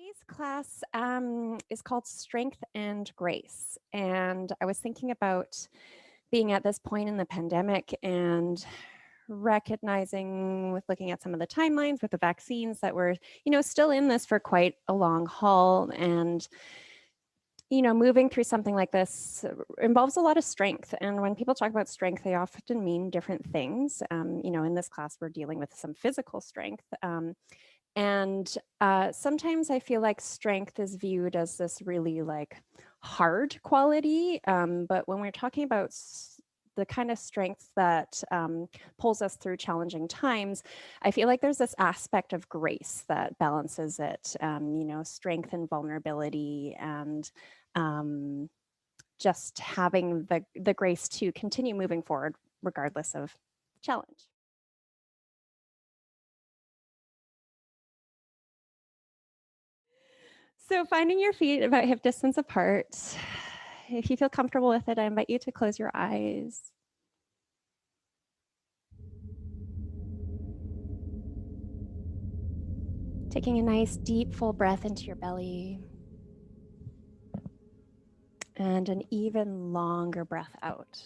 Today's class is called Strength and Grace. And I was thinking about being at this point in the pandemic and recognizing with looking at some of the timelines with the vaccines that we're, still in this for quite a long haul. And, moving through something like this involves a lot of strength. And when people talk about strength, they often mean different things. In this class, we're dealing with some physical strength. And sometimes I feel like strength is viewed as this really like hard quality. But when we're talking about the kind of strength that pulls us through challenging times, I feel like there's this aspect of grace that balances it, strength and vulnerability, and just having the grace to continue moving forward regardless of challenge. So finding your feet about hip distance apart. If you feel comfortable with it, I invite you to close your eyes. Taking a nice deep full breath into your belly. And an even longer breath out.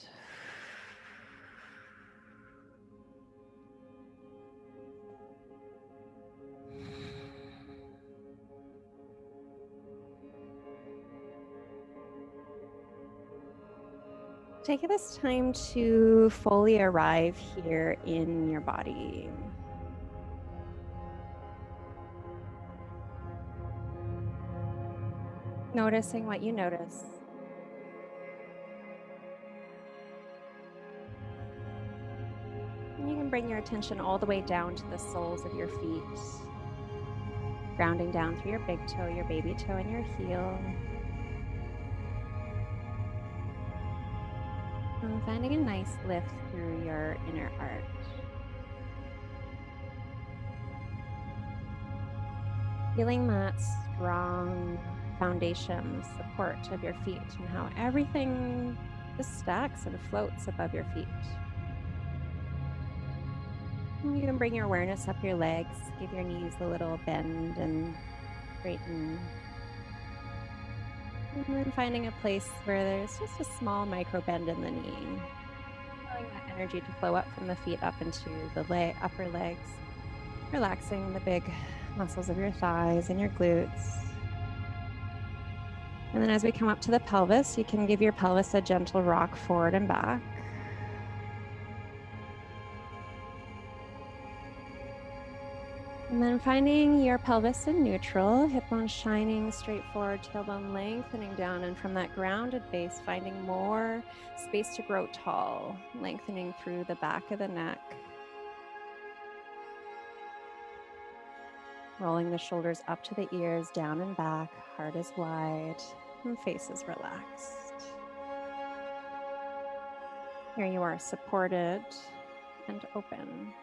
Take this time to fully arrive here in your body. Noticing what you notice. And you can bring your attention all the way down to the soles of your feet. Grounding down through your big toe, your baby toe, and your heel. And finding a nice lift through your inner arch. Feeling that strong foundation, support of your feet, and how everything just stacks and floats above your feet. And you can bring your awareness up your legs, give your knees a little bend and straighten. And then finding a place where there's just a small micro bend in the knee. Allowing that energy to flow up from the feet up into the upper legs. Relaxing the big muscles of your thighs and your glutes. And then as we come up to the pelvis, you can give your pelvis a gentle rock forward and back. And then finding your pelvis in neutral, hip bone shining straight forward, tailbone lengthening down, and from that grounded base, finding more space to grow tall, lengthening through the back of the neck. Rolling the shoulders up to the ears, down and back, heart is wide, and face is relaxed. Here you are, supported and open.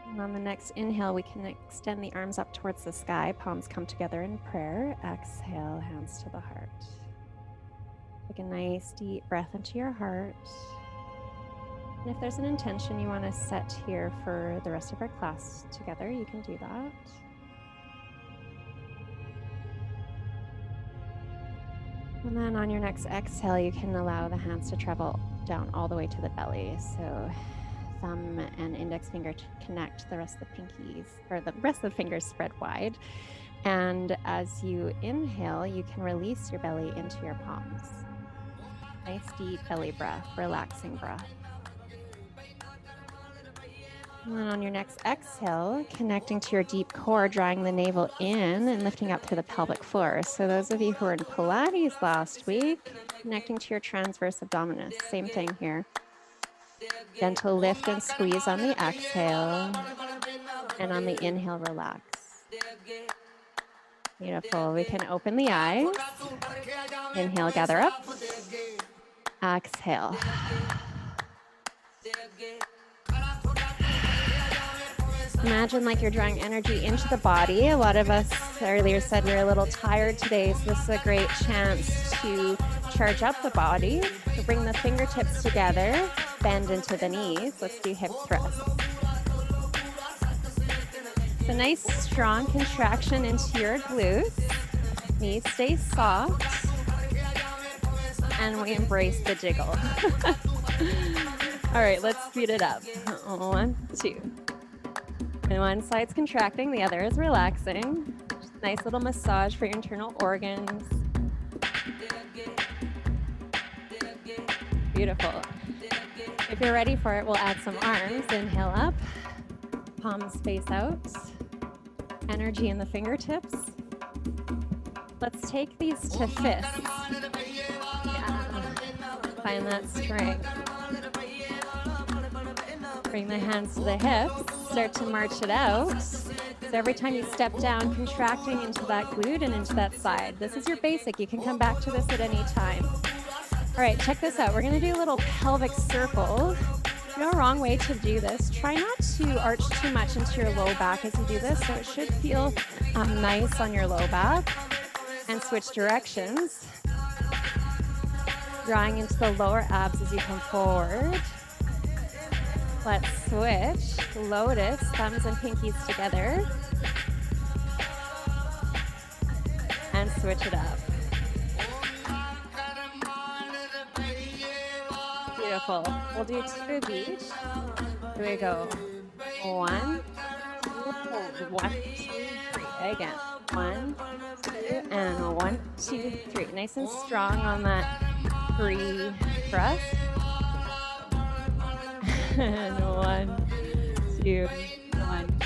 And on the next inhale, we can extend the arms up towards the sky, palms come together in prayer. Exhale, hands to the heart. Take a nice deep breath into your heart. And if there's an intention you want to set here for the rest of our class together, you can do that. And then on your next exhale, you can allow the hands to travel down all the way to the belly. So thumb and index finger to connect, the rest of the pinkies, or the rest of the fingers spread wide. And as you inhale, you can release your belly into your palms. Nice deep belly breath, relaxing breath. And then on your next exhale, connecting to your deep core, drawing the navel in and lifting up through the pelvic floor. So those of you who were in Pilates last week, connecting to your transverse abdominis, same thing here. Gentle lift and squeeze on the exhale, and on the inhale, relax. Beautiful. We can open the eyes. Inhale, gather up. Exhale. Imagine like you're drawing energy into the body. A lot of us earlier said we're a little tired today, so this is a great chance to charge up the body. So bring the fingertips together, bend into the knees. Let's do hip thrusts. So nice strong contraction into your glutes. Knees stay soft. And we embrace the jiggle. All right, let's speed it up. 1, 2. And one side's contracting, the other is relaxing. Just nice little massage for your internal organs. Beautiful. If you're ready for it, we'll add some arms. Inhale up, palms face out. Energy in the fingertips. Let's take these to fists. Yeah. Find that strength. Bring the hands to the hips. Start to march it out. So every time you step down, contracting into that glute and into that side. This is your basic. You can come back to this at any time. All right, check this out. We're going to do a little pelvic circle. No wrong way to do this. Try not to arch too much into your low back as you do this, so it should feel nice on your low back. And switch directions. Drawing into the lower abs as you come forward. Let's switch. Lotus, thumbs and pinkies together. And switch it up. Beautiful. We'll do 2 of each. Here we go. 1, 2, hold. 1, 2, 3. Again. 1, 2, and 1, 2, 3. Nice and strong on that free thrust. And 1, 2, 1,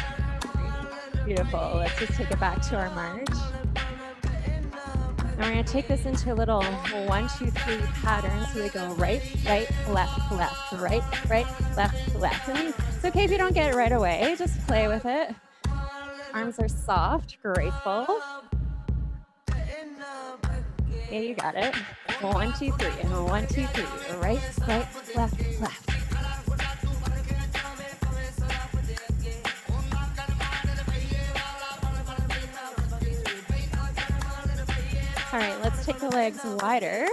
3. Beautiful. Let's just take it back to our march. And we're going to take this into a little 1, 2, 3 pattern. So we go right, right, left, left, right, right, left, left. And it's okay if you don't get it right away. Just play with it. Arms are soft, graceful. Yeah, you got it. 1, 2, 3, and 1, 2, 3. Right, right, left, left. All right, let's take the legs wider.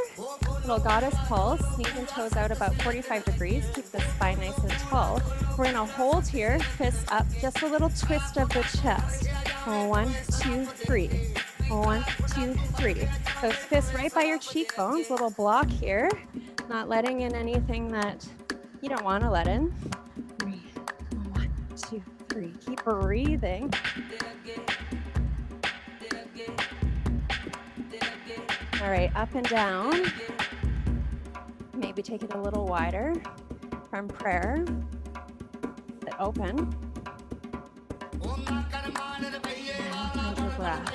Little goddess pulse, knees and toes out about 45 degrees. Keep the spine nice and tall. We're gonna hold here, fists up, just a little twist of the chest. 1, 2, 3. 1, 2, 3. Those fists right by your cheekbones, little block here. Not letting in anything that you don't wanna let in. 1, 2, 3. Keep breathing. All right, up and down. Maybe take it a little wider from prayer. Sit open. And find your breath.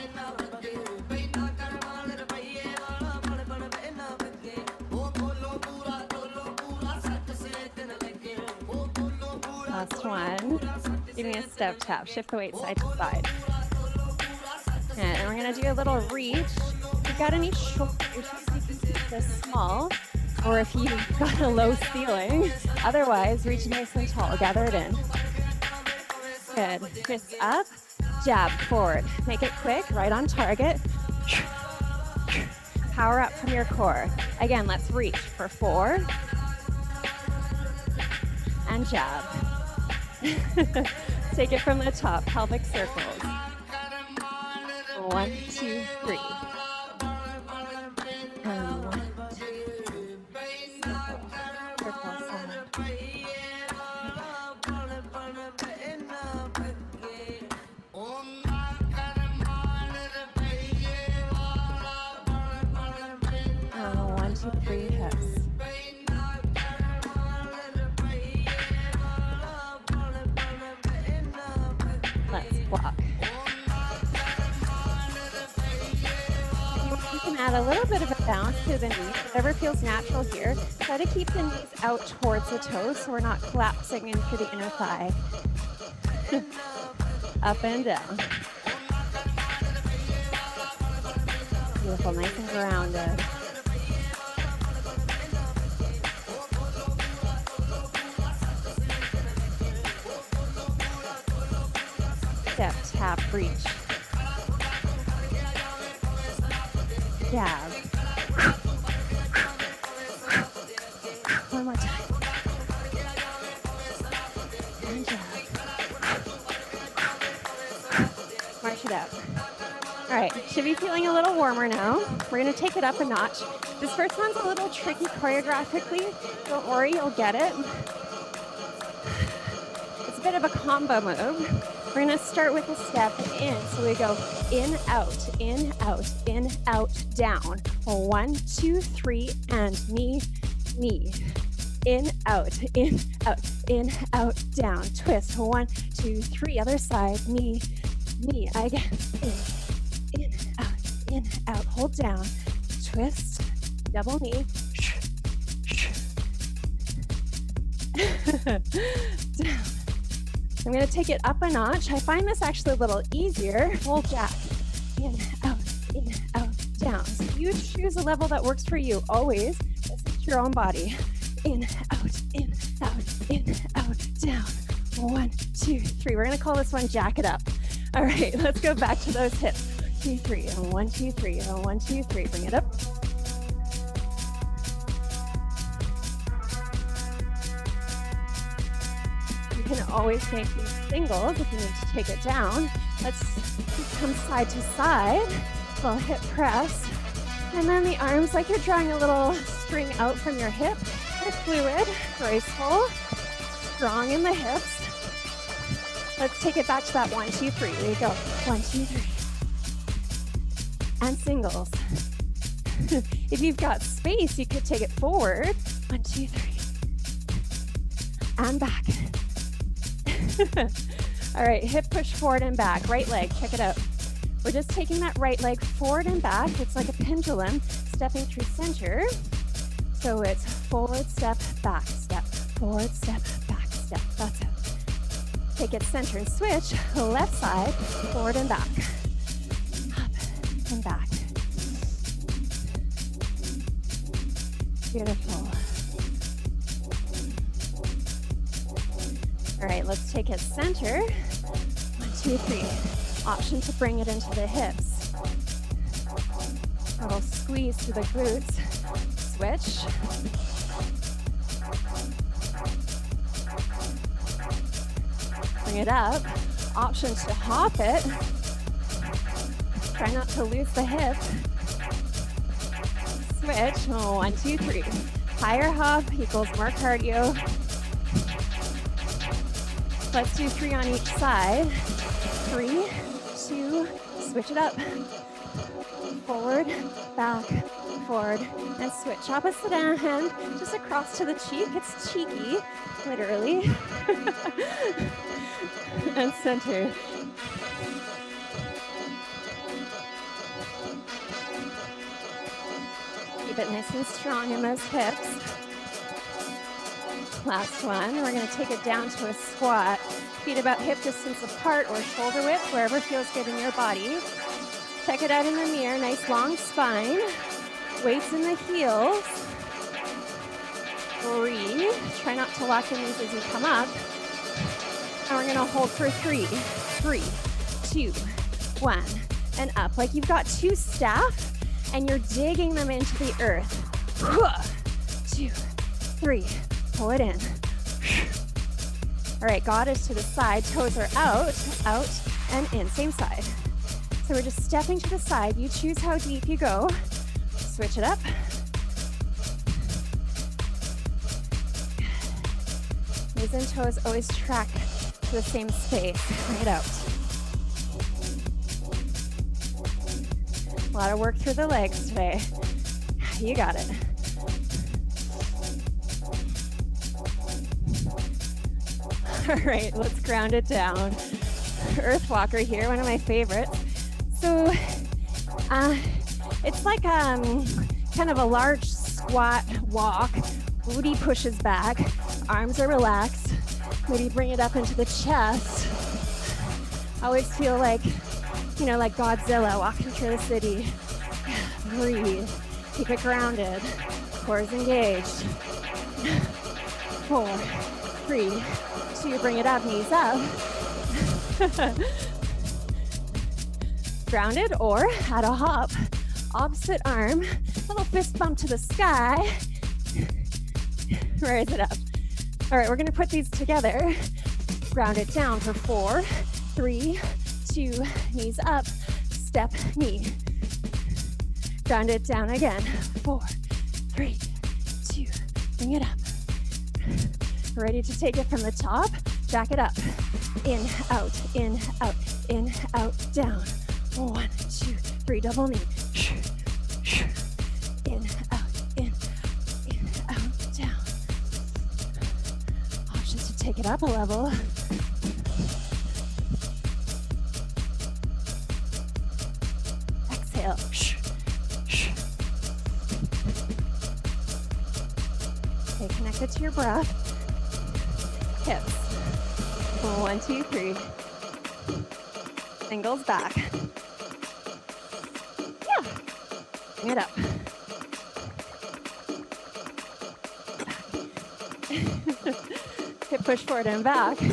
Last one. Give me a step tap. Shift the weight side to side. And we're going to do a little reach. If you've got any shoulders, you can keep this small. Or if you've got a low ceiling. Otherwise, reach nice and tall. Gather it in. Good. Fists up. Jab forward. Make it quick. Right on target. Power up from your core. Again, let's reach for 4. And jab. Take it from the top. Pelvic circles. 1, 2, 3. And 1, 2, 3. Circle, side. And 1, 2, 3 hips. Let's block. You can add a little bit of a bounce to the knees, whatever feels natural here. Try to keep the knees out towards the toes so we're not collapsing into the inner thigh. Up and down. Beautiful, nice and grounded. Step, tap, reach. Jab. One more time. And jab. it out. All right, should be feeling a little warmer now. We're gonna take it up a notch. This first one's a little tricky choreographically. Don't worry, you'll get it. It's a bit of a combo move. We're gonna start with a step in. So we go in, out, down. 1, 2, 3, and knee, knee. In, out, down. Twist. 1, 2, 3. Other side. Knee, knee. Again. In, out. Hold down. Twist. Double knee. Down. I'm going to take it up a notch. I find this actually a little easier. Full jack. In, out, down. So you choose a level that works for you. Always. This is your own body. In, out, down. 1, 2, 3. We're going to call this one jack it up. All right, let's go back to those hips. 2, 3. 1, 2, 3. 1, 2, 3. Bring it up. You can always make these singles if you need to take it down. Let's come side to side. Little hip press. And then the arms like you're drawing a little string out from your hip. They're fluid, graceful, strong in the hips. Let's take it back to that 1, 2, 3. There you go. 1, 2, 3. And singles. If you've got space, you could take it forward. 1, 2, 3. And back. All right, hip push forward and back. Right leg, check it out. We're just taking that right leg forward and back. It's like a pendulum, stepping through center. So it's forward step, forward step, back step. That's it. Take it center and switch. Left side, forward and back. Up and back. Beautiful. All right, let's take it center. 1, 2, 3. Option to bring it into the hips. A little squeeze to the glutes. Switch. Bring it up. Option to hop it. Try not to lose the hip. Switch. 1, 2, 3. Higher hop equals more cardio. Let's do 3 on each side. 3, 2, switch it up. Forward, back, forward, and switch. Opposite hand, just across to the cheek. It's cheeky, literally. And center. Keep it nice and strong in those hips. Last one, we're going to take it down to a squat. Feet about hip distance apart or shoulder width, wherever feels good in your body. Check it out in the mirror, nice long spine. Weights in the heels. Breathe. Try not to lock the knees as you come up. And we're going to hold for 3, 3, 2, 1, and up. Like you've got 2 staff and you're digging them into the earth. 2, 3. Pull it in. All right, goddess to the side, toes are out, and in, same side. So we're just stepping to the side. You choose how deep you go. Switch it up. Knees and toes always track to the same space. Bring it out. A lot of work through the legs today. You got it. All right, let's ground it down. Earth Walker here, one of my favorites. So it's like kind of a large squat walk. Booty pushes back, arms are relaxed. Maybe bring it up into the chest. I always feel like, you know, like Godzilla walking through the city. Breathe, keep it grounded. Core is engaged. 4, 3, 2, bring it up, knees up. Grounded or at a hop, opposite arm, little fist bump to the sky. Raise it up. All right, we're gonna put these together. Ground it down for 4, 3, 2, knees up, step, knee. Ground it down again. 4, 3, 2, bring it up. Ready to take it from the top, jack it up. In, out, in, out, in, out, down. 1, 2, 3, double knee. In, out, down. Options to take it up a level. Exhale. Stay connected to your breath. Hips. 1, 2, 3. Singles back. Yeah. Bring it up. Hip push forward and back. 2,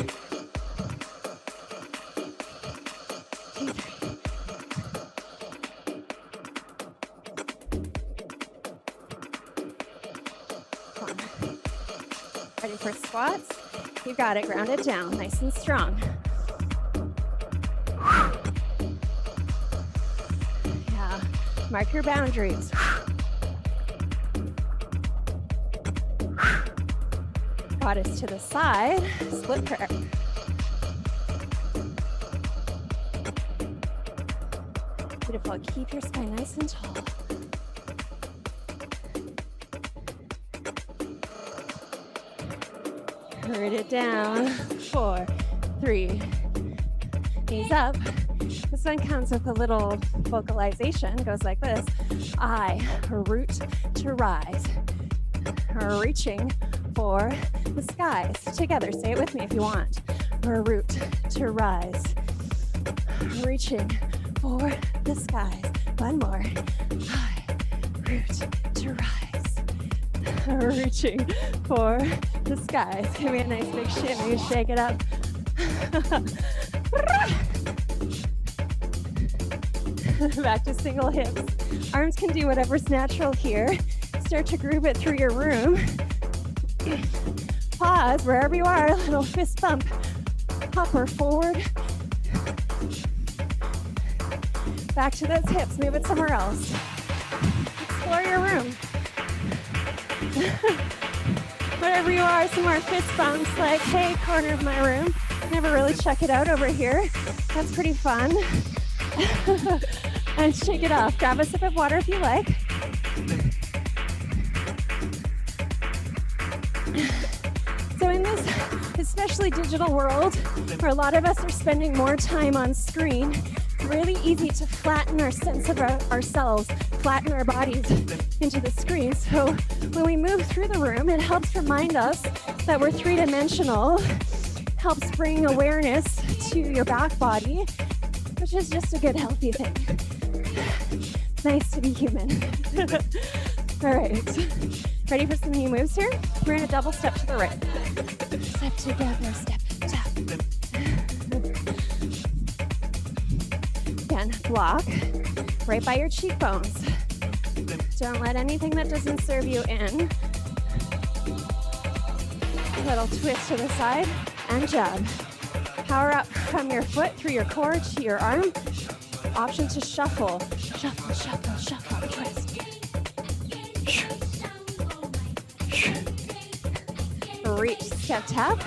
3. Come on. Ready for squats? You got it. Ground it down. Nice and strong. Yeah. Mark your boundaries. Bodies to the side. Split prayer. Beautiful. Keep your spine nice and tall. Hurt it down. 4, 3. Knees up. This one comes with a little vocalization. Goes like this. I root to rise. Reaching for the skies. Together, say it with me if you want. Root to rise. Reaching for the skies. One more. I root to rise. Reaching for the skies. Give me a nice big shimmy. Shake it up. Back to single hips. Arms can do whatever's natural here. Start to groove it through your room. Pause wherever you are. A little fist bump. Hopper forward. Back to those hips. Move it somewhere else. Explore your room. Wherever you are, some more fist bumps like, hey, corner of my room. Never really check it out over here. That's pretty fun. And shake it off. Grab a sip of water if you like. So in this especially digital world, where a lot of us are spending more time on screen, it's really easy to flatten our sense of ourselves, flatten our bodies into the screen. So when we move through the room, it helps remind us that we're three-dimensional, helps bring awareness to your back body, which is just a good, healthy thing. It's nice to be human. All right. Ready for some new moves here? We're going to double step to the right. Step together, step, tap. Again, block right by your cheekbones. Don't let anything that doesn't serve you in. A little twist to the side and jab. Power up from your foot through your core to your arm. Option to shuffle. Shuffle, shuffle, shuffle, twist. Reach, step, tap.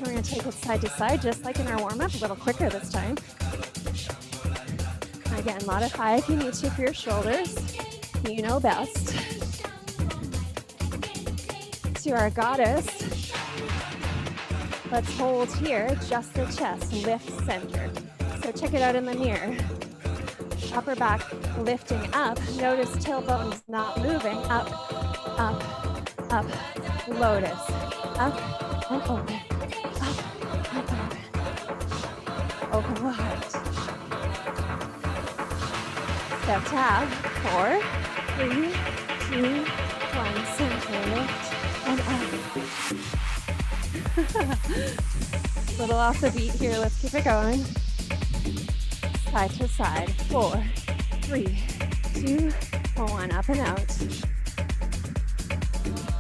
We're going to take it side to side, just like in our warm-up, a little quicker this time. Again, modify if you need to for your shoulders. You know best. To our goddess. Let's hold here, just the chest, lift center. So check it out in the mirror. Upper back lifting up. Notice tailbone's not moving. Up, up, up. Lotus. Up and open. Up and open. Open wide. Step tap. 4, 3, 2, 1. Center, lift, and up. Little off the beat here. Let's keep it going. Side to side. 4, 3, 2, 1. Up and out.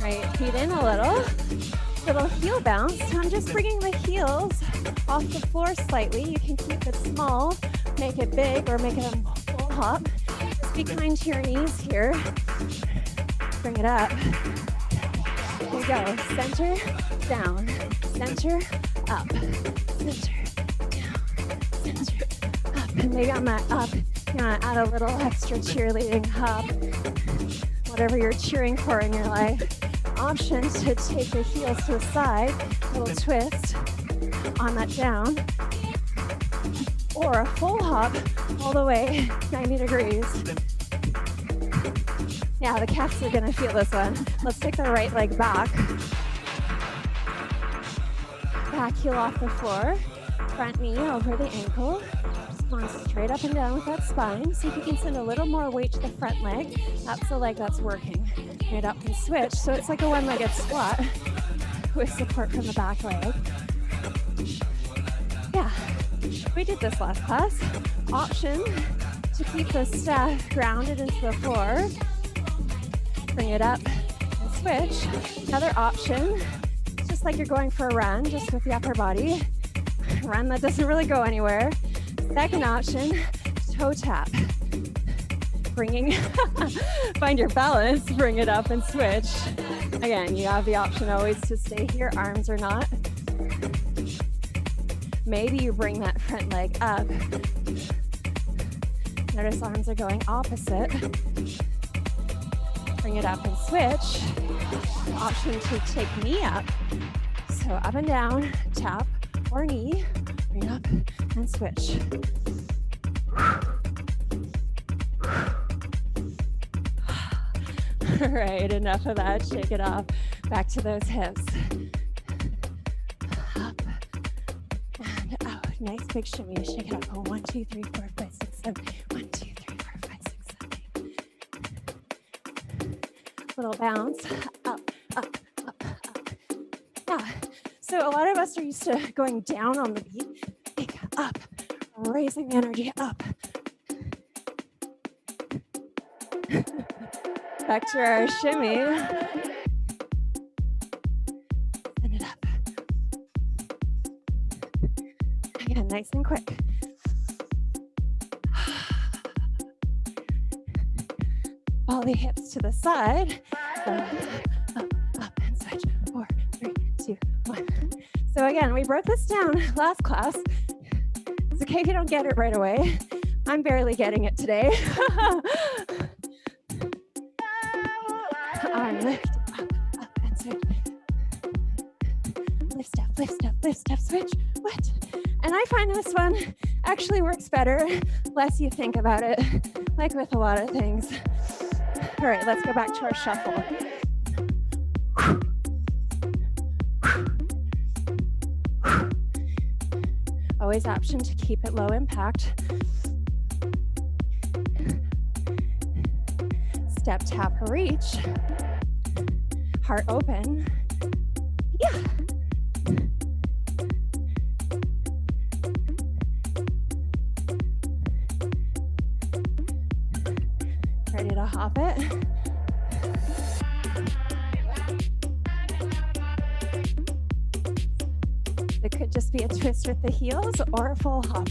Right, feet in a little heel bounce. So I'm just bringing the heels off the floor slightly. You can keep it small, make it big, or make it a full hop. Just be kind to your knees here. Bring it up. Here we go. Center, down. Center, up. Center, down. Center, up. And maybe on that up, you want to add a little extra cheerleading hop. Whatever you're cheering for in your life. Option to take the heels to the side, little twist on that down, or a full hop all the way 90 degrees. Yeah, the calves are gonna feel this one. Let's take the right leg back. Back heel off the floor, front knee over the ankle. Just going straight up and down with that spine. See if you can send a little more weight to the front leg. That's the leg that's working. Right up and switch. So it's like a one-legged squat with support from the back leg. Yeah, we did this last class. Option to keep the staff grounded into the floor. Bring it up and switch. Another option, just like you're going for a run, just with the upper body. Run that doesn't really go anywhere. Second option, toe tap. Bringing, find your balance, bring it up and switch. Again, you have the option always to stay here, arms or not. Maybe you bring that front leg up. Notice arms are going opposite. Bring it up and switch. Option to take knee up. So up and down, tap or knee, bring it up and switch. All right, enough of that. Shake it off. Back to those hips. Up and out. Nice big shimmy. Shake it up. Oh, 1, 2, 3, 4, 5, 6, 7. 1, 2, 3, 4, 5, 6, 7, 8. Little bounce. Up, up, up, up. Yeah. So a lot of us are used to going down on the beat. Big up. Raising the energy up. Back to our shimmy. Send it up. Again, nice and quick. Ball the hips to the side. Up, up, and switch. 4, 3, 2, 1. So again, we broke this down last class. It's okay if you don't get it right away. I'm barely getting it today. Arm lift, up, and switch. Lift, step, switch. What? And I find this one actually works better, less you think about it, like with a lot of things. All right, let's go back to our shuffle. Always option to keep it low impact. Step, tap, reach. Heart open. Yeah. Ready to hop it. It could just be a twist with the heels or a full hop.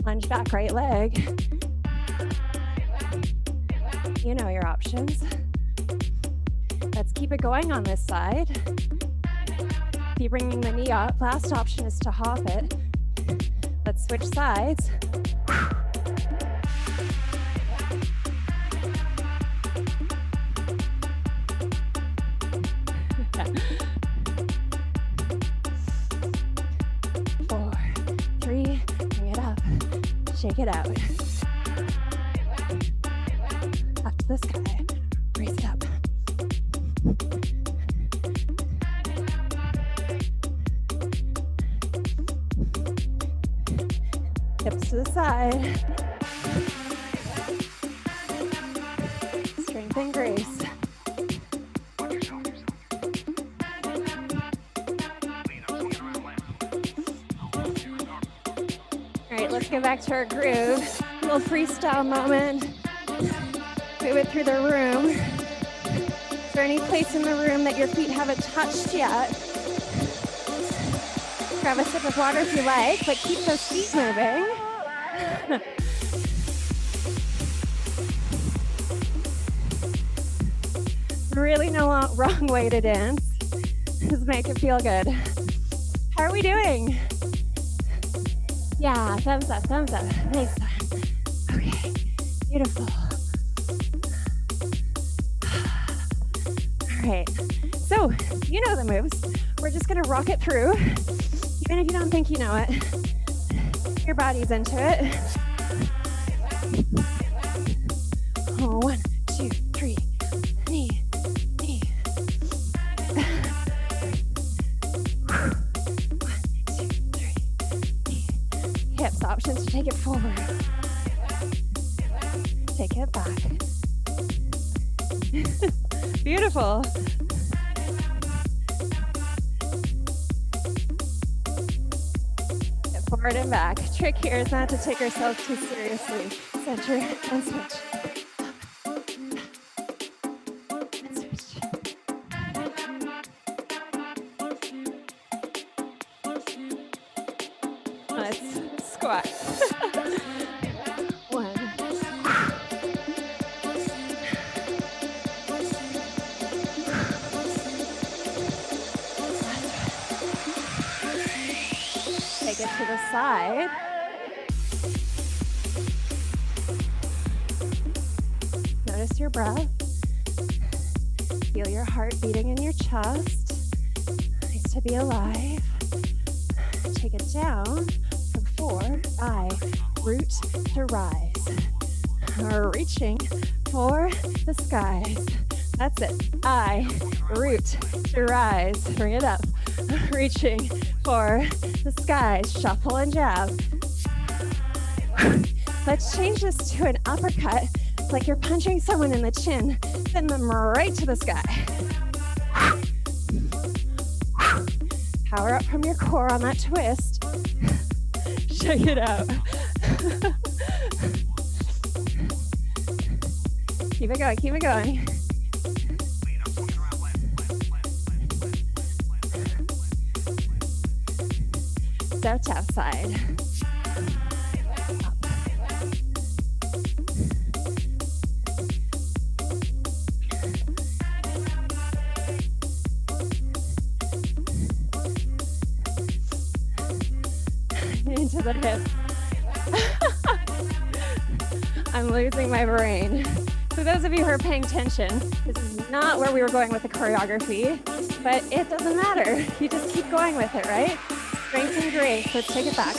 Lunge back, right leg. You know your options. Let's keep it going on this side. If you're bringing the knee up, last option is to hop it. Let's switch sides. Shake it out. Up to the sky. Raise it up. Hips to the side. Strength and grace. Let's get back to our groove. A little freestyle moment. Move it through the room. there any place in the room that your feet haven't touched yet? Grab a sip of water if you like, but keep those feet moving. Really no wrong way to dance. Just make it feel good. How are we doing? Yeah, thumbs up, thumbs up. Nice one. Okay, beautiful. All right, so you know the moves. We're just gonna rock it through. Even if you don't think you know it, your body's into it. Oh, 1, 2, 3, knee, knee. 1, 2, 3, knee. Hips, options to take it forward. Take it back. Beautiful. Forward and back. Trick here is not to take ourselves too seriously. Center and switch. And switch. Let's squat. 1. Take it to the side. Notice your breath. Feel your heart beating in your chest. Nice to be alive. Take it down for 4. I root to rise. Reaching for the skies. That's it. I root to rise. Bring it up. Reaching for the skies. Shuffle and jab. Let's change this to an uppercut. It's like you're punching someone in the chin. Send them right to the sky. Power up from your core on that twist. Check it out. Keep it going, keep it going. Step tap side. Into the hip. I'm losing my brain. For those of you who are paying attention, this is not where we were going with the choreography, but it doesn't matter. You just keep going with it, right? Strength and grace. Let's take it back.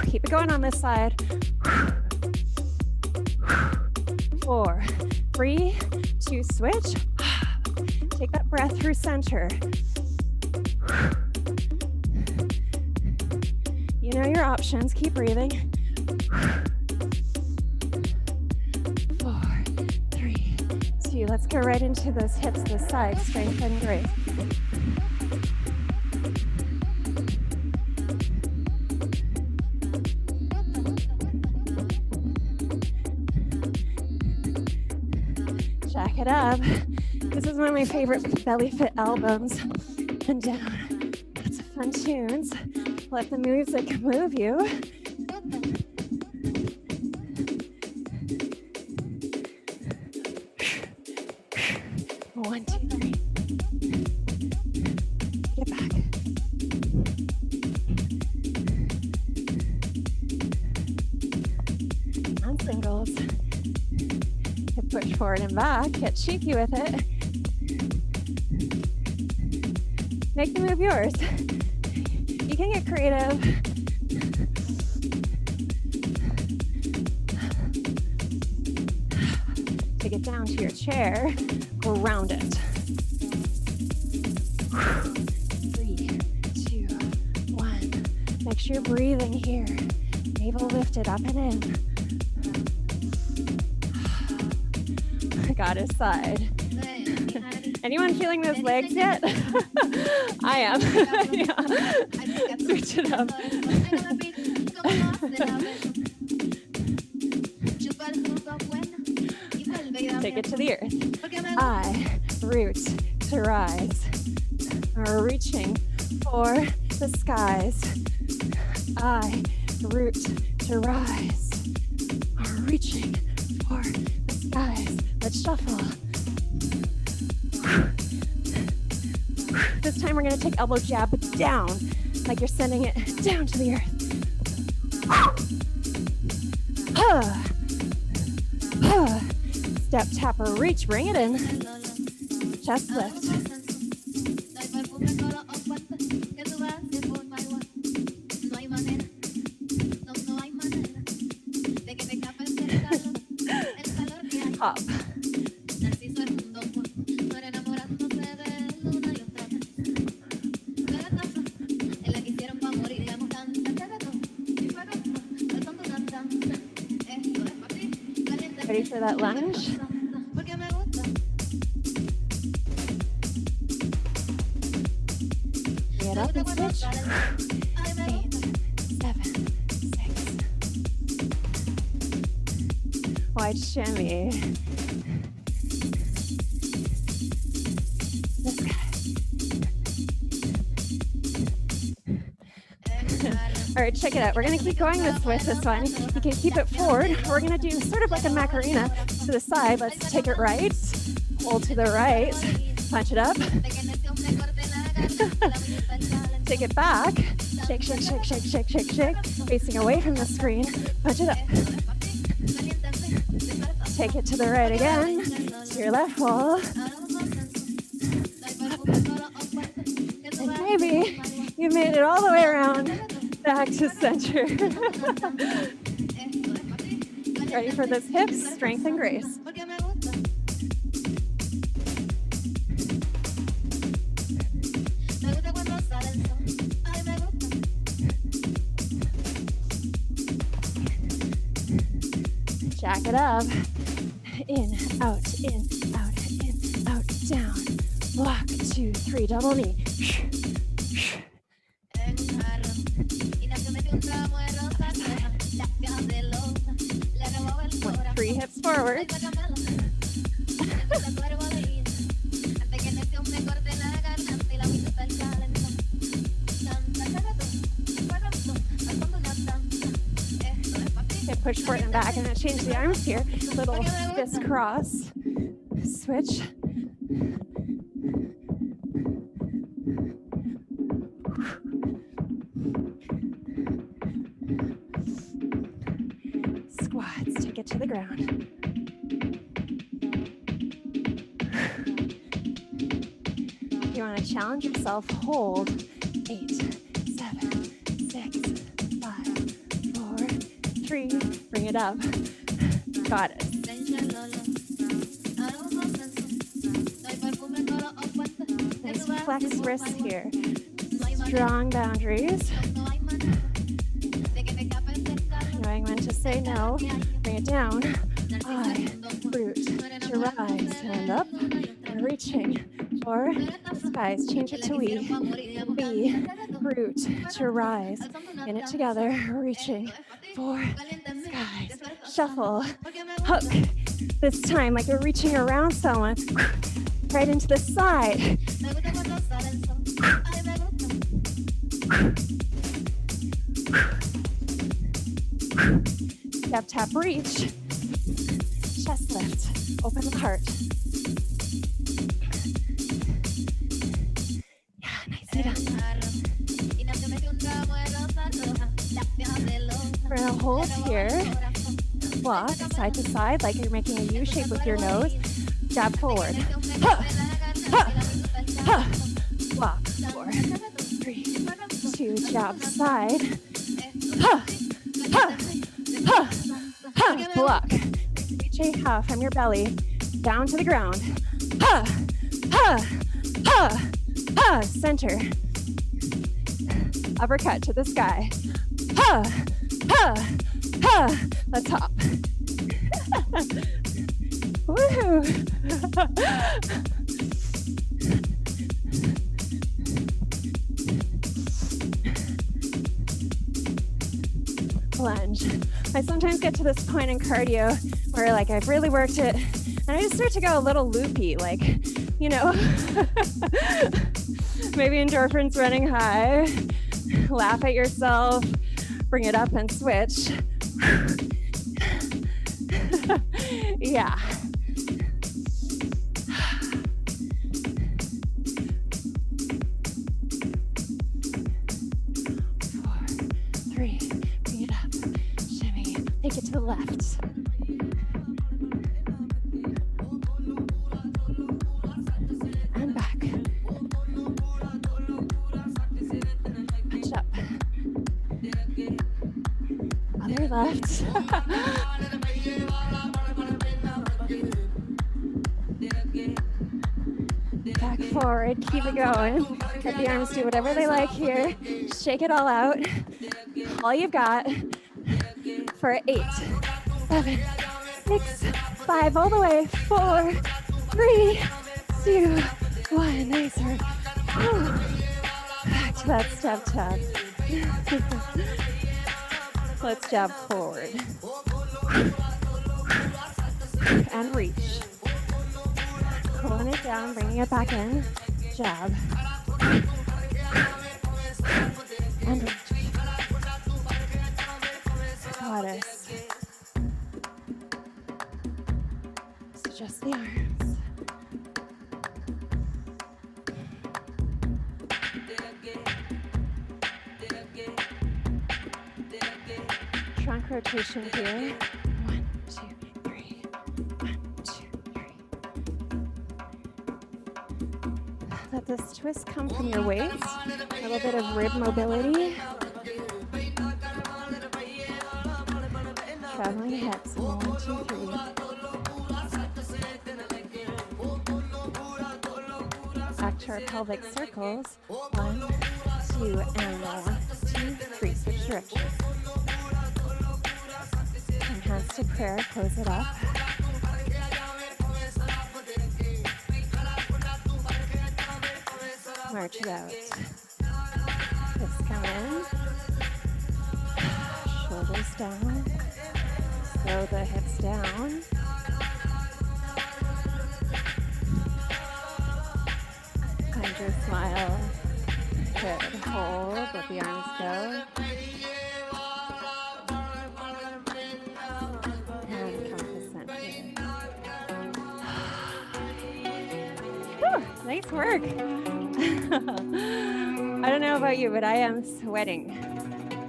Keep it going on this side. 4, 3, 2, switch. Take that breath through center. You know your options. Keep breathing. 4, 3, 2. Let's go right into those hips, the side, strength and grace. Jack it up. This is one of my favorite Bellyfit albums. And down. Lots of fun tunes. Let the music move you. One, 2, 3. Get back. On singles. Hip push forward and back. Get cheeky with it. Make the move yours. You can get creative. Take it down to your chair. Ground it. 3, 2, 1. Make sure you're breathing here. Navel lifted up and in. Goddess side. Anyone feeling those legs yet? I am. Yeah. Switch it up. Take it to the earth. I root to rise. Reaching for the skies. I root to rise. Reaching for the skies. Let's shuffle. This time we're going to take elbow jab down, like you're sending it down to the earth. Step, tap, or reach. Bring it in. Chest lift. Hop. Ready for that lunge? Bring it up and switch. 8, 7, 6. Wide shimmy. This guy. All right, check it out. We're gonna keep going with this one. You can keep it forward. We're gonna do sort of like a Macarena to the side. Let's take it right, hold to the right, punch it up. Take it back, shake, shake, shake, shake, shake, shake, shake, facing away from the screen, punch it up. Take it to the right again, to your left wall. And maybe you made it all the way around, back to center. Ready for this hips, strength and grace. Jack it up. In, out, down. Block, 2, 3, double knee. 3 hips forward. Okay, push forward and back. I'm going to change the arms here. Little fist cross. Switch. Squats, take it to the ground. If you want to challenge yourself, hold. 8, 7, 6, 5, 4, 3. Bring it up. Got it. Nice flex wrists here. Strong boundaries. Knowing when to say no. Bring it down. I root to rise. Hand up. And reaching for the skies. Change it to we. We root to rise. In it together. Reaching for the skies. Shuffle. Hook. This time like you're reaching around someone. Right into the side. Step, tap, reach. Chest lift. Open the heart. Yeah, nicely done. We're gonna hold here. Block side to side like you're making a U shape with your nose. Jab forward. Ha, ha, ha. Block. 4, 3, 2. Jab side. Ha, ha, ha, ha. Block. Reach a half from your belly down to the ground. Ha, ha, ha, ha. Center. Uppercut to the sky. Ha, ha, ha. Let's hop. Woo! Lunge. I sometimes get to this point in cardio where like I've really worked it and I just start to go a little loopy, like, you know, maybe endorphins running high, laugh at yourself, bring it up and switch. Yeah. 4, 3, bring it up, shimmy, take it to the left. And back. Punch up. Other left. Back forward, keep it going. Let the arms do whatever they like here. Shake it all out. All you've got for 8, 7, 6, 5, all the way. 4, 3, 2, 1. Nice work. Back to that step tap. Let's jab forward. And reach. Pulling it down, bringing it back in. Jab. And reach. Goddess. So just the arms. Trunk rotation here. 1, 2, 3. 1, 2, 3. Let this twist come from your waist. A little bit of rib mobility. Traveling hips. 1, 2, 3. Back to our pelvic circles. 1, 2, and 1, 2, 3. Switch directions. Hands to prayer, close it up. March it out. Hips come in. Shoulders down. Slow the hips down. Find your smile. Good. Hold. Let the arms go. Nice work. I don't know about you, but I am sweating.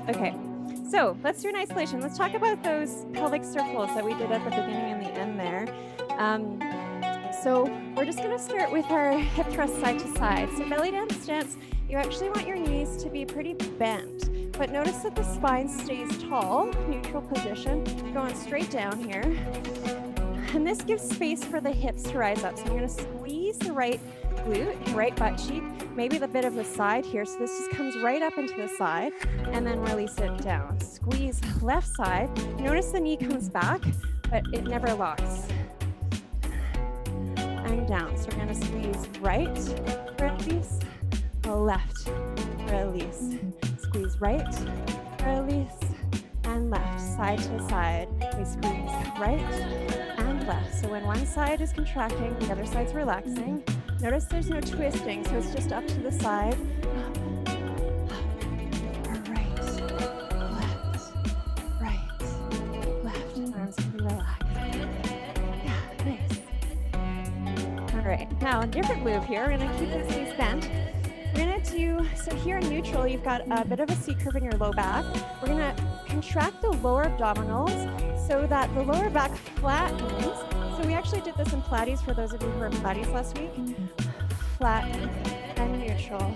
Okay, so let's do an isolation. Let's talk about those pelvic circles that we did at the beginning and the end there. So we're just gonna start with our hip thrust side to side. So belly down stance, you actually want your knees to be pretty bent, but notice that the spine stays tall, neutral position, going straight down here. And this gives space for the hips to rise up. So I'm gonna squeeze the right glute, right butt cheek, maybe the bit of the side here. So this just comes right up into the side and then release it down. Squeeze left side. Notice the knee comes back, but it never locks. And down. So we're gonna squeeze right, release, left, release. Squeeze right, release, and left, side to side. We squeeze right and left. So when one side is contracting, the other side's relaxing. Notice there's no twisting, so it's just up to the side. Up, right, left. Arms can be relaxed. Yeah, nice. All right, now a different move here. We're gonna keep this knees bent. We're gonna do, so here in neutral, you've got a bit of a C curve in your low back. We're gonna contract the lower abdominals so that the lower back flattens. So we actually did this in Pilates for those of you who were in Pilates last week. Flat and neutral,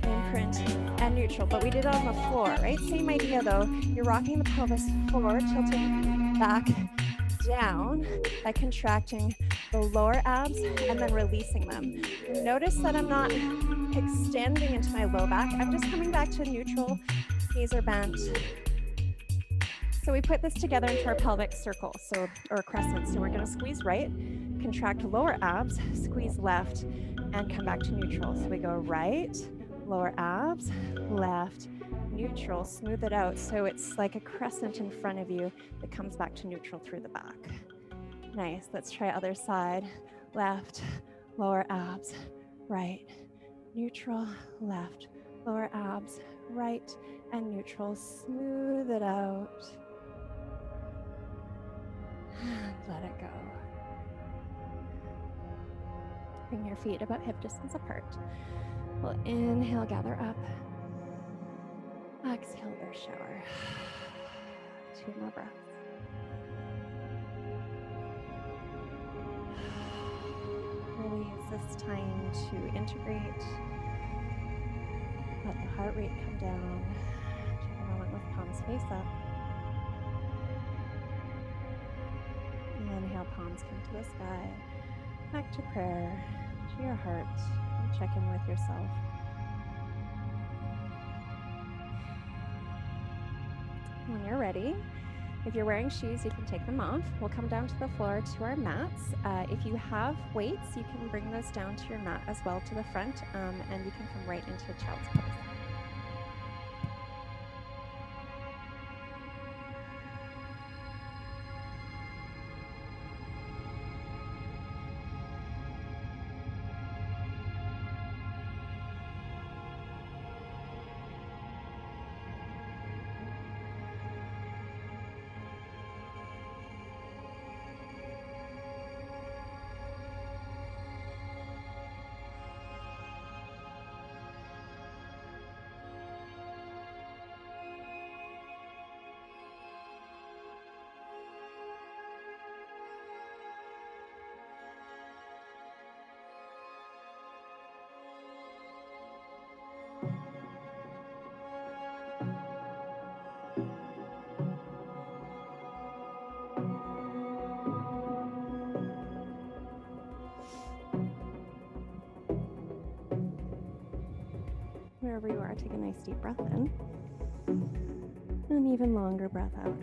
imprint and neutral, but we did it on the floor, right? Same idea though. You're rocking the pelvis forward, tilting back down by contracting the lower abs and then releasing them. Notice that I'm not extending into my low back. I'm just coming back to neutral. Knees are bent. So we put this together into our pelvic circle, so or crescent. So we're going to squeeze right, contract lower abs, squeeze left, and come back to neutral. So we go right, lower abs, left, neutral, smooth it out so it's like a crescent in front of you that comes back to neutral through the back. Nice. Let's try other side. Left, lower abs, right, neutral, left, lower abs, right, and neutral. Smooth it out. And let it go. Bring your feet about hip distance apart. We'll inhale, gather up. Exhale, air shower. 2 more breaths. Really use this time to integrate. Let the heart rate come down. Take a moment with palms face up. Inhale, palms come to the sky. Back to prayer, to your heart. And check in with yourself. When you're ready, if you're wearing shoes, you can take them off. We'll come down to the floor to our mats. If you have weights, you can bring those down to your mat as well to the front, and you can come right into a child's pose. Wherever you are, take a nice deep breath in. An even longer breath out.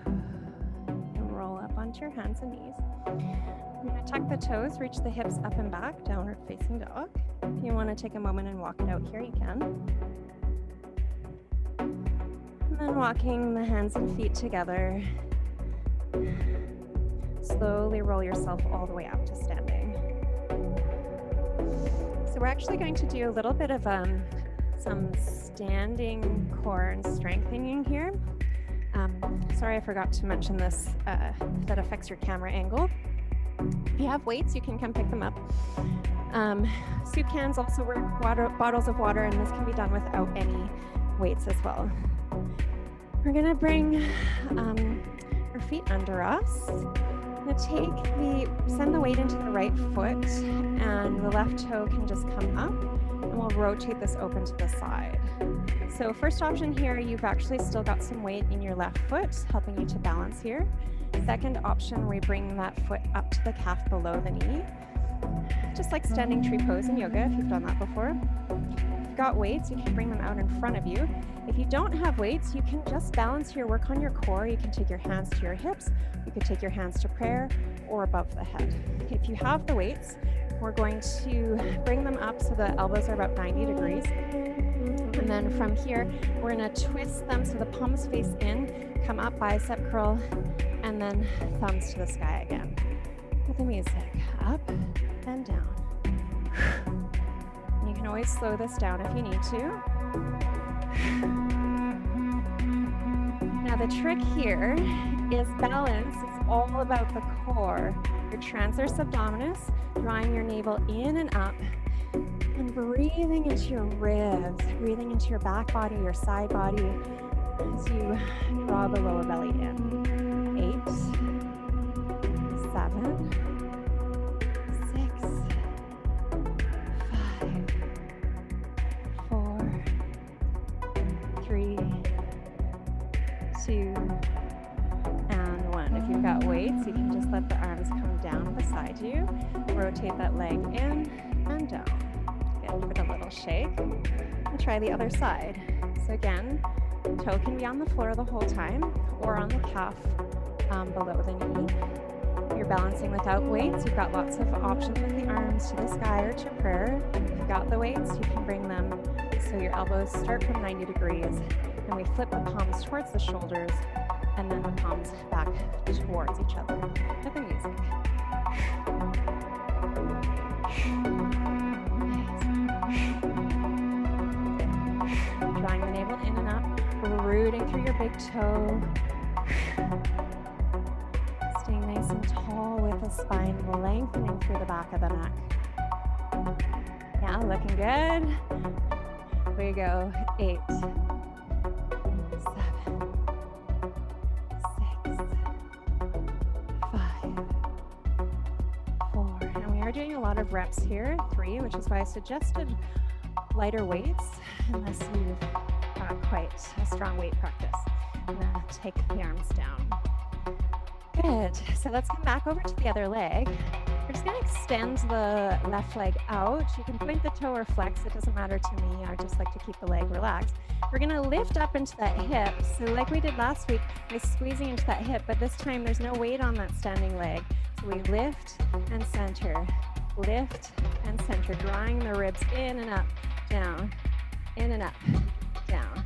And roll up onto your hands and knees. You're going to tuck the toes, reach the hips up and back, downward facing dog. If you want to take a moment and walk it out here, you can. And then walking the hands and feet together. Slowly roll yourself all the way up to standing. So we're actually going to do a little bit of some standing core and strengthening here. Sorry, I forgot to mention this, that affects your camera angle. If you have weights, you can come pick them up. Soup cans also work, bottles of water, and this can be done without any weights as well. We're gonna bring our feet under us. Send the weight into the right foot, and the left toe can just come up, and we'll rotate this open to the side. So first option here, you've actually still got some weight in your left foot, helping you to balance here. Second option, we bring that foot up to the calf below the knee, just like standing tree pose in yoga, if you've done that before. If you've got weights, you can bring them out in front of you. If you don't have weights, you can just balance here, work on your core. You can take your hands to your hips, you can take your hands to prayer, or above the head. If you have the weights, we're going to bring them up so the elbows are about 90 degrees. And then from here, we're gonna twist them so the palms face in, come up, bicep curl, and then thumbs to the sky again. With the music, up and down. And you can always slow this down if you need to. Now the trick here is balance. It's all about the core. Your transverse abdominis, drawing your navel in and up, and breathing into your ribs, breathing into your back body, your side body, as you draw the lower belly in. 8, 7, 6, 5, 4, 3, 2, and 1. If you've got weights, you can just let the arms come down beside you. Rotate that leg in and down. Good, give it a little shake. And try the other side. So again, toe can be on the floor the whole time or on the calf below the knee. Your balancing without weights, you've got lots of options with the arms to the sky or to prayer. If you've got the weights, you can bring them so your elbows start from 90 degrees. Then we flip the palms towards the shoulders and then the palms back towards each other with the music. Drawing the navel in and up, rooting through your big toe. Staying nice and tall with the spine lengthening through the back of the neck. Yeah, looking good. We go. 8, 7, 6, 5, 4. And we are doing a lot of reps here. 3, which is why I suggested lighter weights, unless you've got quite a strong weight practice. I'm gonna take the arms down. Good, so let's come back over to the other leg. We're just gonna extend the left leg out. You can point the toe or flex, it doesn't matter to me. I just like to keep the leg relaxed. We're gonna lift up into that hip. So like we did last week, by squeezing into that hip, but this time there's no weight on that standing leg. So we lift and center, drawing the ribs in and up, down, in and up, down.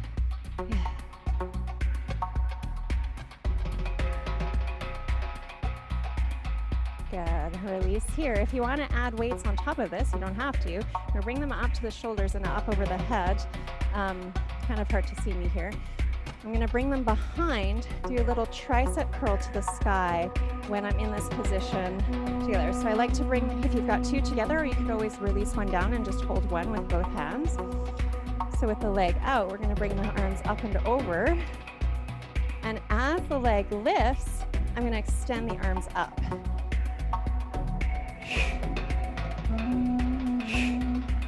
Good, release here. If you want to add weights on top of this, you don't have to. You're going to bring them up to the shoulders and up over the head. Kind of hard to see me here. I'm going to bring them behind, do a little tricep curl to the sky when I'm in this position together. So I like to bring, if you've got 2 together, or you could always release one down and just hold one with both hands. So with the leg out, we're going to bring the arms up and over. And as the leg lifts, I'm going to extend the arms up.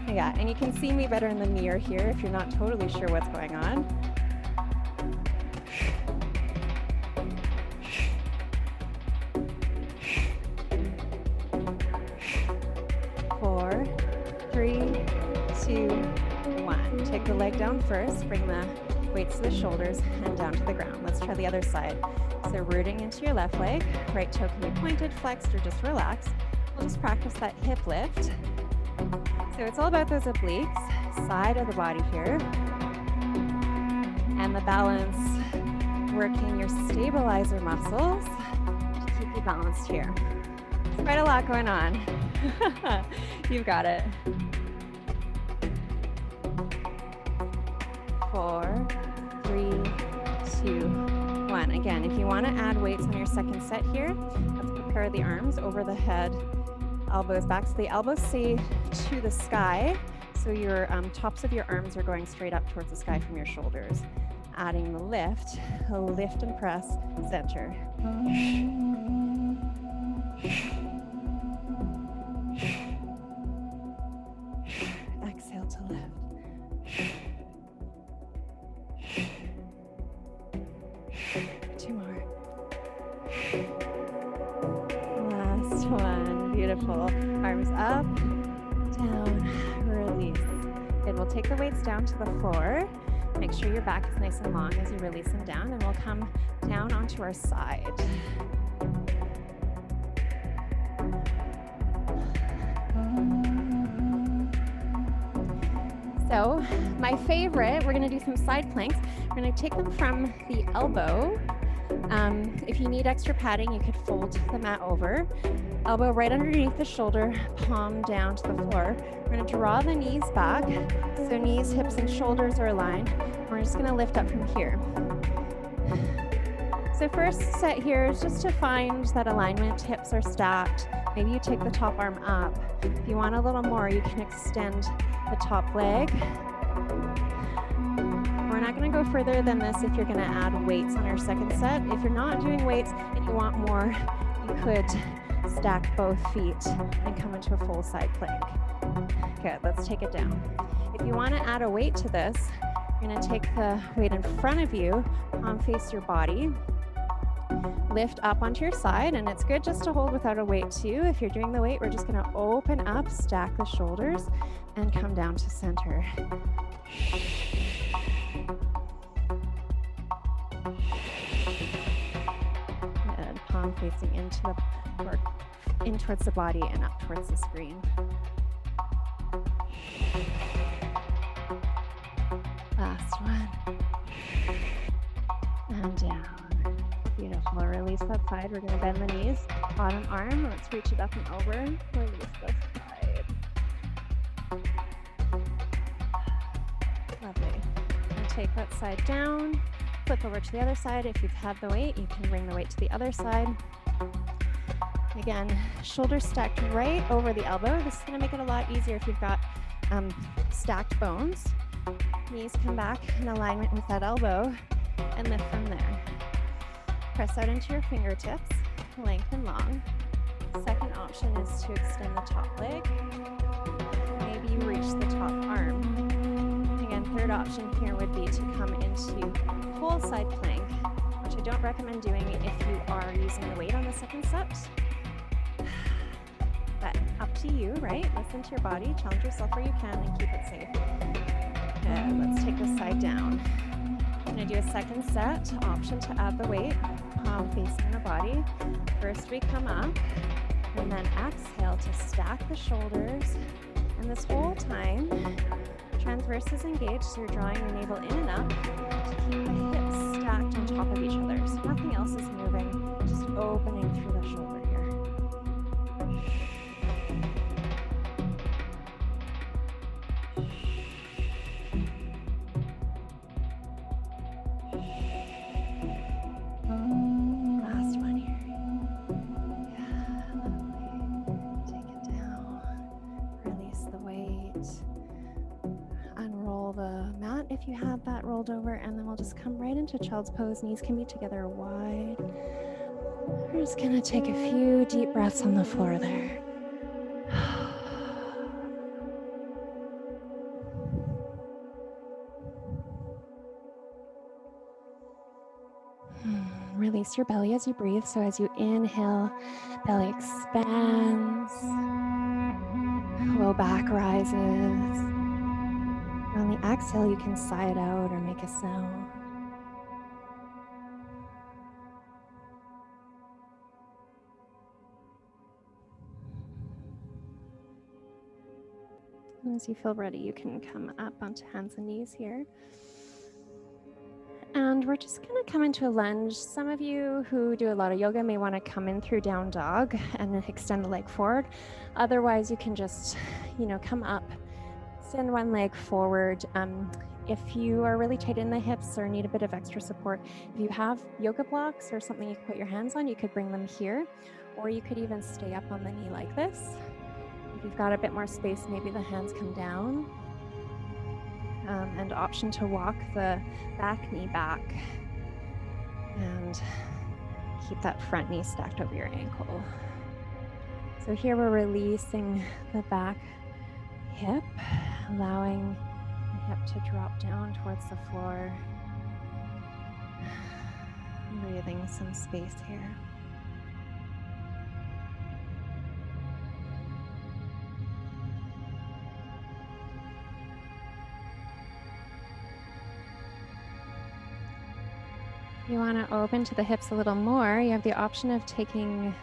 Yeah, and you can see me better in the mirror here if you're not totally sure what's going on. 4, 3, 2, 1. Take the leg down first, bring the weights to the shoulders and down to the ground. Let's try the other side. So rooting into your left leg, right toe can be pointed, flexed, or just relaxed. We'll just practice that hip lift. So it's all about those obliques, side of the body here, and the balance, working your stabilizer muscles to keep you balanced here. It's quite a lot going on. You've got it. 4, 3, 2, 1. Again, if you want to add weights on your second set here, let's prepare the arms over the head, elbows back. So the elbows stay to the sky. So your tops of your arms are going straight up towards the sky from your shoulders. Adding the lift and press, center. Exhale to lift. 2 more. Last one. Beautiful. Arms up, down, release. Good. We'll take the weights down to the floor. Make sure your back is nice and long as you release them down, and we'll come down onto our side. So my favorite, we're going to do some side planks. We're going to take them from the elbow. If you need extra padding, you could fold the mat over. Elbow right underneath the shoulder, palm down to the floor. We're going to draw the knees back. So knees, hips, and shoulders are aligned. We're just going to lift up from here. So first set here is just to find that alignment. Hips are stacked. Maybe you take the top arm up. If you want a little more, you can extend the top leg. We're not going to go further than this if you're going to add weights on our second set. If you're not doing weights and you want more, you could stack both feet and come into a full side plank. Good, let's take it down. If you want to add a weight to this, you're going to take the weight in front of you, palm face your body, lift up onto your side, and it's good just to hold without a weight too. If you're doing the weight, we're just going to open up, stack the shoulders, and come down to center. Good, palm facing into the, or in towards the body and up towards the screen. Last one. And down. Beautiful. Release that side. We're going to bend the knees. Bottom arm. Let's reach it up and over. Release this side. Lovely. And take that side down. Flip over to the other side. If you've had the weight, you can bring the weight to the other side. Again, shoulders stacked right over the elbow. This is going to make it a lot easier if you've got stacked bones. Knees come back in alignment with that elbow and lift from there. Press out into your fingertips, lengthen long. Second option is to extend the top leg. Maybe you reach the top arm. Again, third option here would be to come into full side plank, which I don't recommend doing if you are using the weight on the second set. But up to you, right? Listen to your body, challenge yourself where you can, and keep it safe. Good. Let's take this side down. I'm going to do a second set, option to add the weight, palm facing the body. First we come up, and then exhale to stack the shoulders. And this whole time, transverse is engaged, so you're drawing your navel in and up to keep the hips stacked on top of each other. So nothing else is moving, just opening through the shoulder here. If you have that rolled over, and then we'll just come right into child's pose. Knees can be together wide. We're just gonna take a few deep breaths on the floor there. Release your belly as you breathe. So as you inhale, belly expands, low back rises. On the exhale, you can sigh it out or make a sound. And as you feel ready, you can come up onto hands and knees here. And we're just going to come into a lunge. Some of you who do a lot of yoga may want to come in through down dog and extend the leg forward. Otherwise, you can just, come up. Send one leg forward. If you are really tight in the hips or need a bit of extra support, if you have yoga blocks or something you can put your hands on, you could bring them here, or you could even stay up on the knee like this. If you've got a bit more space, maybe the hands come down. And option to walk the back knee back and keep that front knee stacked over your ankle. So here we're releasing the back hip, allowing the hip to drop down towards the floor. Breathing some space here. If you want to open to the hips a little more, you have the option of taking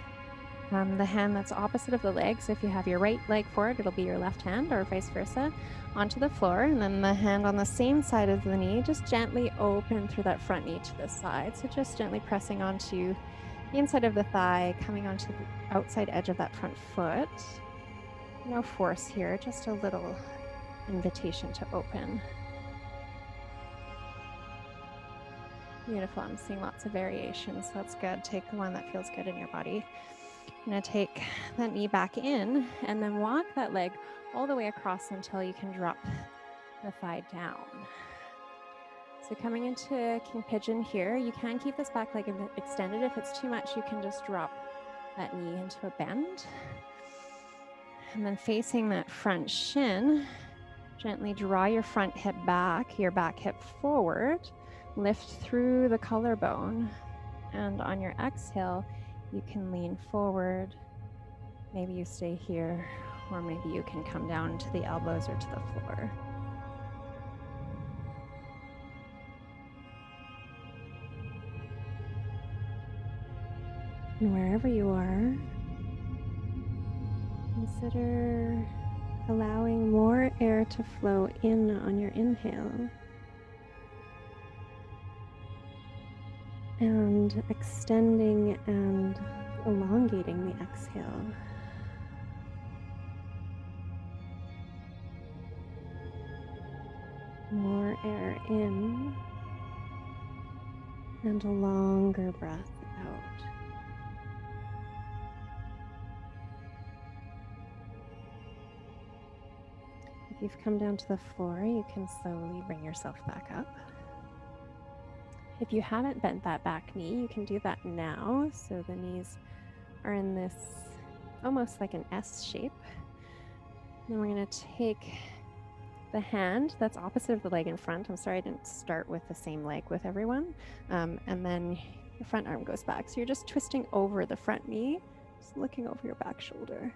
the hand that's opposite of the leg. So if you have your right leg forward, it'll be your left hand, or vice versa, onto the floor. And then the hand on the same side of the knee, just gently open through that front knee to the side. So just gently pressing onto the inside of the thigh, coming onto the outside edge of that front foot. No force here, just a little invitation to open. Beautiful. I'm seeing lots of variations, so that's good. Take the one that feels good in your body. I'm going to take that knee back in and then walk that leg all the way across until you can drop the thigh down. So coming into King Pigeon here, you can keep this back leg extended. If it's too much, you can just drop that knee into a bend. And then facing that front shin, gently draw your front hip back, your back hip forward. Lift through the collarbone, and on your exhale, you can lean forward. Maybe you stay here, or maybe you can come down to the elbows or to the floor. And wherever you are, consider allowing more air to flow in on your inhale and extending and elongating the exhale. More air in and a longer breath out. If you've come down to the floor, you can slowly bring yourself back up. If you haven't bent that back knee, you can do that now. So the knees are in this almost like an S shape. Then we're going to take the hand that's opposite of the leg in front. I'm sorry I didn't start with the same leg with everyone. And then your front arm goes back. So you're just twisting over the front knee, just looking over your back shoulder.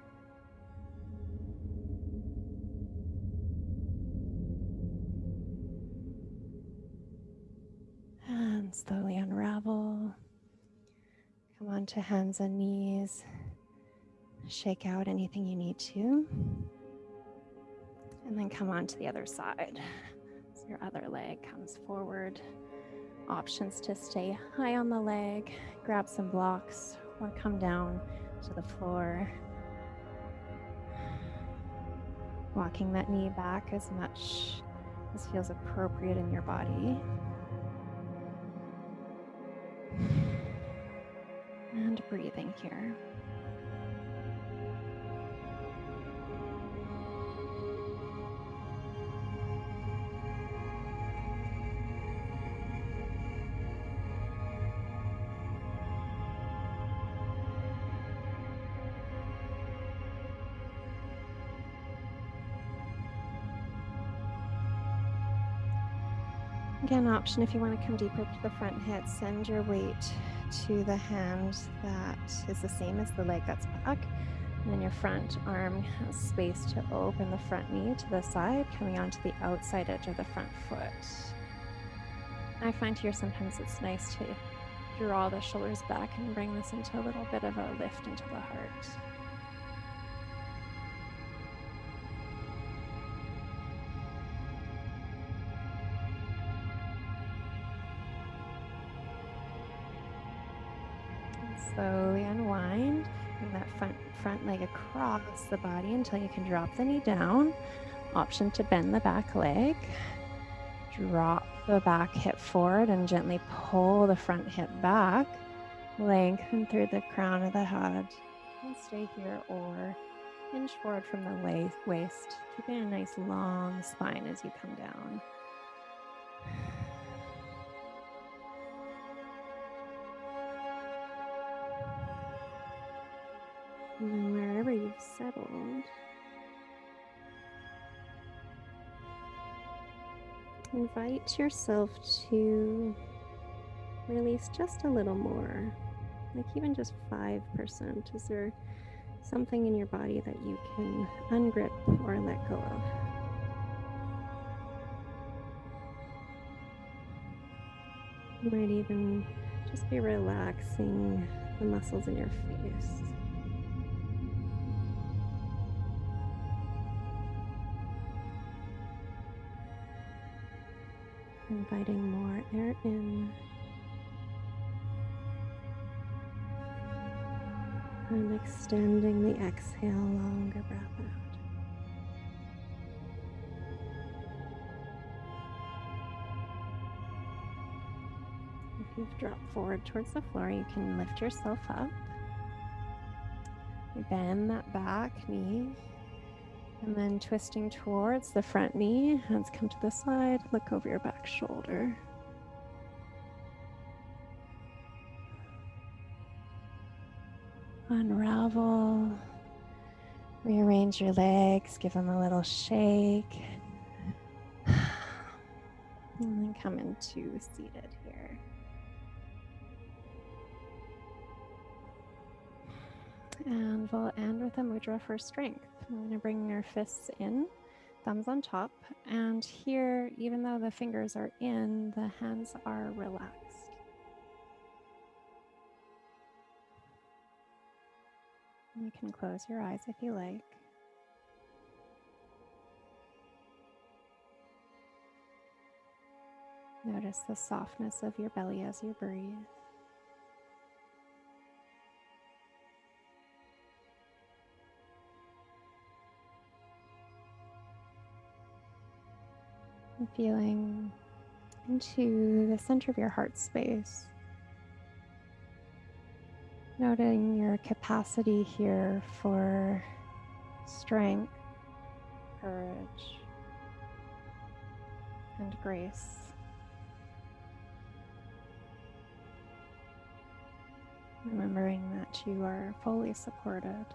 And slowly unravel. Come on to hands and knees. Shake out anything you need to. And then come on to the other side. So your other leg comes forward. Options to stay high on the leg, grab some blocks, or come down to the floor. Walking that knee back as much as feels appropriate in your body. And breathing here. Again, option if you want to come deeper to the front hip, send your weight to the hand that is the same as the leg that's back. And then your front arm has space to open the front knee to the side, coming onto the outside edge of the front foot. I find here sometimes it's nice to draw the shoulders back and bring this into a little bit of a lift into the heart. Slowly unwind, bring that front leg across the body until you can drop the knee down. Option to bend the back leg. Drop the back hip forward and gently pull the front hip back. Lengthen through the crown of the head. And stay here or hinge forward from the waist, keeping a nice long spine as you come down. And then wherever you've settled, invite yourself to release just a little more, like even just 5%. Is there something in your body that you can ungrip or let go of? You might even just be relaxing the muscles in your face. Inviting more air in and extending the exhale, longer breath out. If you've dropped forward towards the floor, you can lift yourself up. Bend that back knee. And then twisting towards the front knee, hands come to the side, look over your back shoulder. Unravel, rearrange your legs, give them a little shake. And then come into seated here. And we'll end with a mudra for strength. We're going to bring our fists in, thumbs on top. And here, even though the fingers are in, the hands are relaxed. You can close your eyes if you like. Notice the softness of your belly as you breathe. And feeling into the center of your heart space. Noting your capacity here for strength, courage, and grace. Remembering that you are fully supported.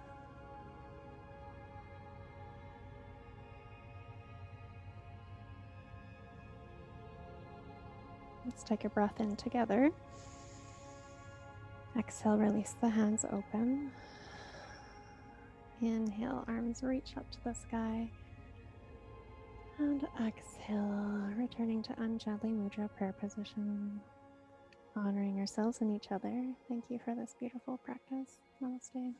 Let's take a breath in together. Exhale, release the hands open. Inhale, arms reach up to the sky. And exhale, returning to Anjali Mudra prayer position. Honoring ourselves and each other. Thank you for this beautiful practice. Namaste.